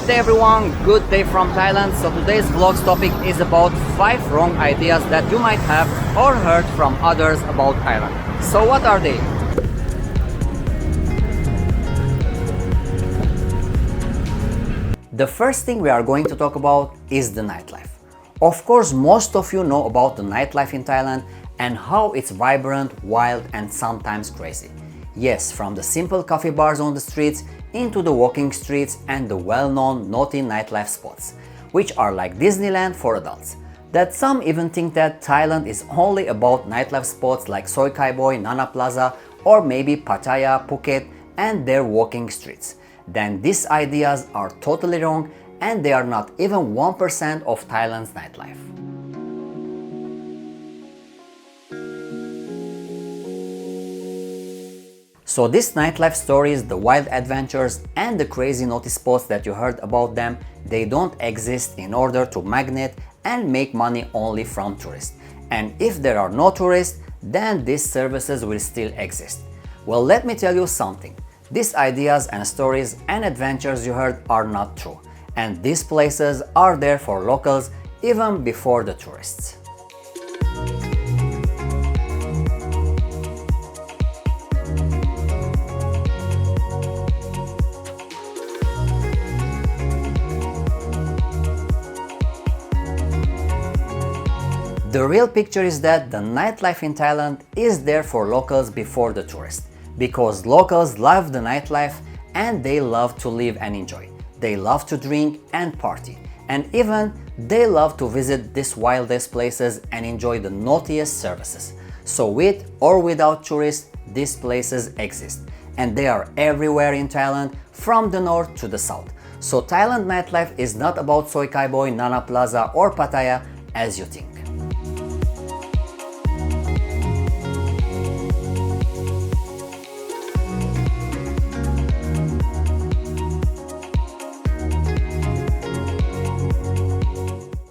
Good day everyone, good day from Thailand. So today's vlog's topic is about 5 wrong ideas that you might have or heard from others about Thailand. So what are they? The first thing we are going to talk about is the nightlife. Of course, most of you know about the nightlife in Thailand and how it's vibrant, wild and sometimes crazy. Yes, from the simple coffee bars on the streets into the walking streets and the well-known naughty nightlife spots, which are like Disneyland for adults. That some even think that Thailand is only about nightlife spots like Soi Kai Boy, Nana Plaza or maybe Pattaya, Phuket and their walking streets. Then these ideas are totally wrong and they are not even 1% of Thailand's nightlife. So these nightlife stories, the wild adventures and the crazy naughty spots that you heard about them, they don't exist in order to magnet and make money only from tourists. And if there are no tourists, then these services will still exist. Well, let me tell you something. These ideas and stories and adventures you heard are not true. And these places are there for locals even before the tourists. The real picture is that the nightlife in Thailand is there for locals before the tourists, because locals love the nightlife and they love to live and enjoy. They love to drink and party, and even they love to visit these wildest places and enjoy the naughtiest services. So with or without tourists, these places exist, and they are everywhere in Thailand from the north to the south. So Thailand nightlife is not about Soi Kai Boy, Nana Plaza or Pattaya as you think.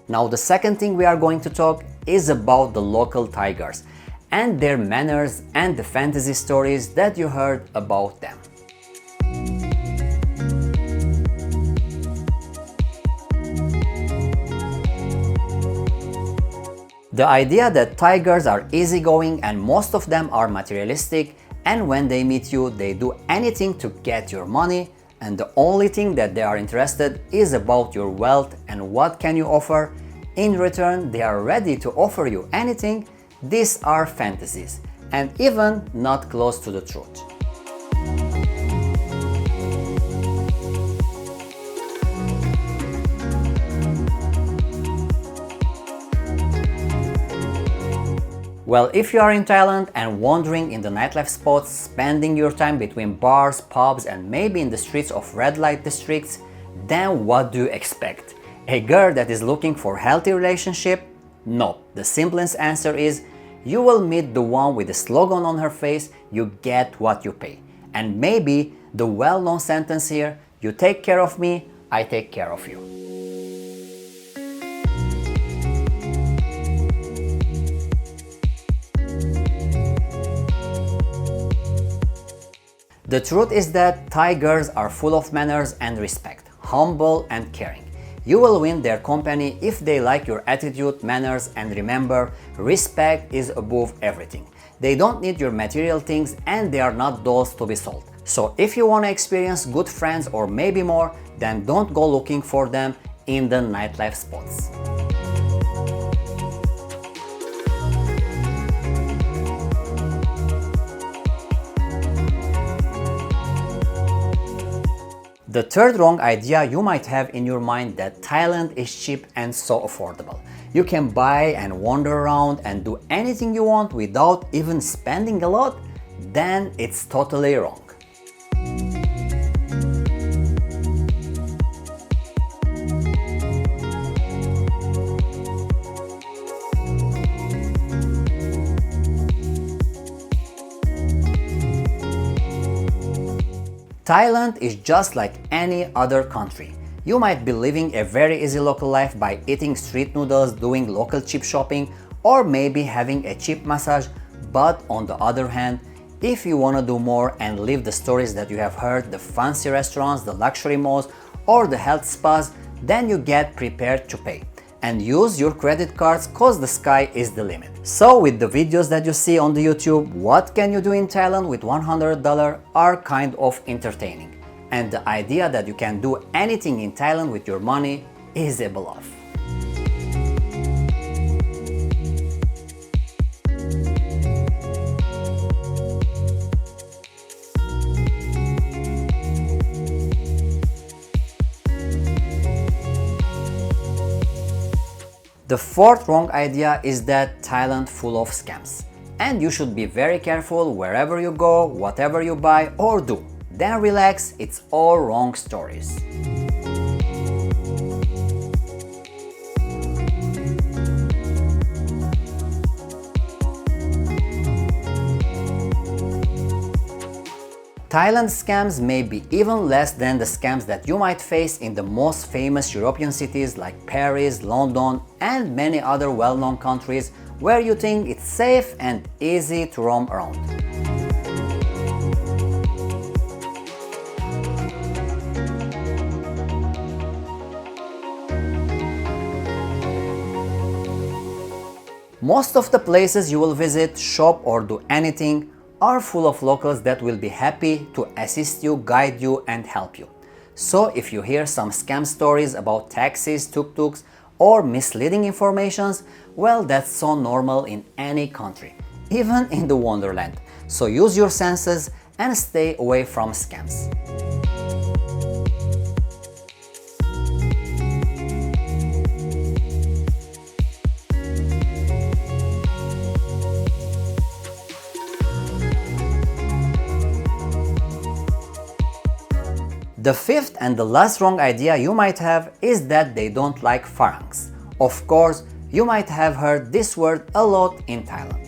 Now the second thing we are going to talk is about the local tigers and their manners and the fantasy stories that you heard about them. The idea that tigers are easygoing and most of them are materialistic, and when they meet you they do anything to get your money, and the only thing that they are interested is about your wealth and what can you offer. In return, they are ready to offer you anything. These are fantasies and even not close to the truth. Well, if you are in Thailand and wandering in the nightlife spots, spending your time between bars, pubs and maybe in the streets of red light districts, then what do you expect? A girl that is looking for a healthy relationship? No, the simplest answer is you will meet the one with the slogan on her face, you get what you pay. And maybe the well-known sentence here, you take care of me, I take care of you. The truth is that Thai girls are full of manners and respect, humble and caring. You will win their company if they like your attitude, manners, and remember, respect is above everything. They don't need your material things and they are not dolls to be sold. So if you want to experience good friends or maybe more, then don't go looking for them in the nightlife spots. The third wrong idea you might have in your mind that Thailand is cheap and so affordable. You can buy and wander around and do anything you want without even spending a lot, then it's totally wrong. Thailand is just like any other country. You might be living a very easy local life by eating street noodles, doing local cheap shopping, or maybe having a cheap massage, but on the other hand, if you want to do more and live the stories that you have heard, the fancy restaurants, the luxury malls, or the health spas, then you get prepared to pay. And use your credit cards cause the sky is the limit. So with the videos that you see on the YouTube, what can you do in Thailand with $100 are kind of entertaining. And the idea that you can do anything in Thailand with your money is a bluff. The fourth wrong idea is that Thailand full of scams. And you should be very careful wherever you go, whatever you buy or do. Then relax, it's all wrong stories. Thailand scams may be even less than the scams that you might face in the most famous European cities like Paris, London, and many other well-known countries where you think it's safe and easy to roam around. Most of the places you will visit, shop, or do anything are full of locals that will be happy to assist you, guide you, and help you. So if you hear some scam stories about taxis, tuk-tuks, or misleading informations, well, that's so normal in any country, even in the Wonderland. So use your senses and stay away from scams. The fifth and the last wrong idea you might have is that they don't like Farangs. Of course, you might have heard this word a lot in Thailand.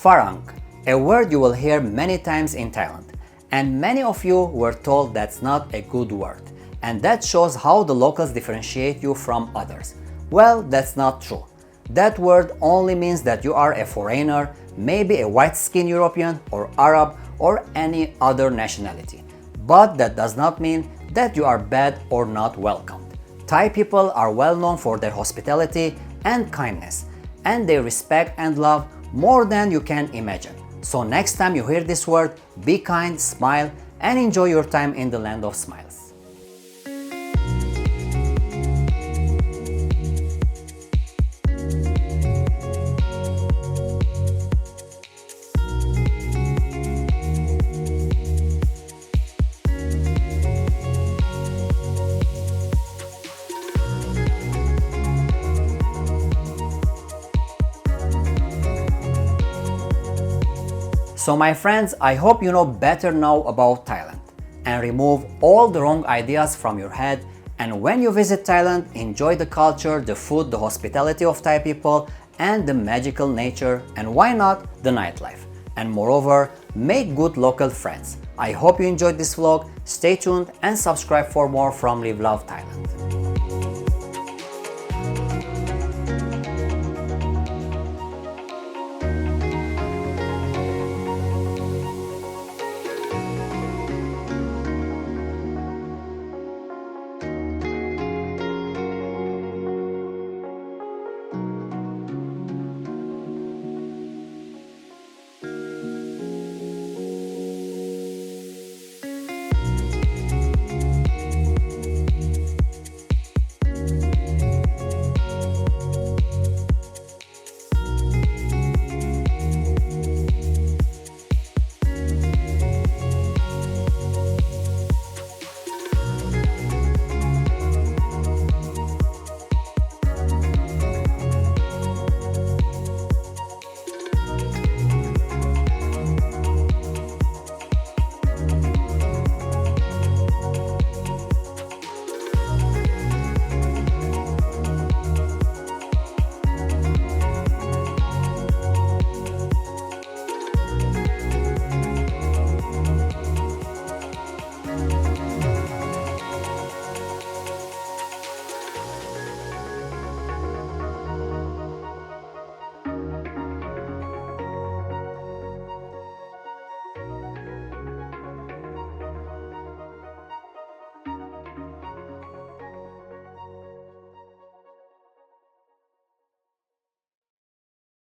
Farang, a word you will hear many times in Thailand, and many of you were told that's not a good word, and that shows how the locals differentiate you from others. Well, that's not true. That word only means that you are a foreigner, maybe a white-skinned European or Arab or any other nationality. But that does not mean that you are bad or not welcomed. Thai people are well known for their hospitality and kindness, and they respect and love more than you can imagine. So next time you hear this word, be kind, smile, and enjoy your time in the land of smiles. So my friends, I hope you know better now about Thailand and remove all the wrong ideas from your head, and when you visit Thailand, enjoy the culture, the food, the hospitality of Thai people, and the magical nature, and why not the nightlife. And moreover, make good local friends. I hope you enjoyed this vlog, stay tuned and subscribe for more from Live Love Thailand.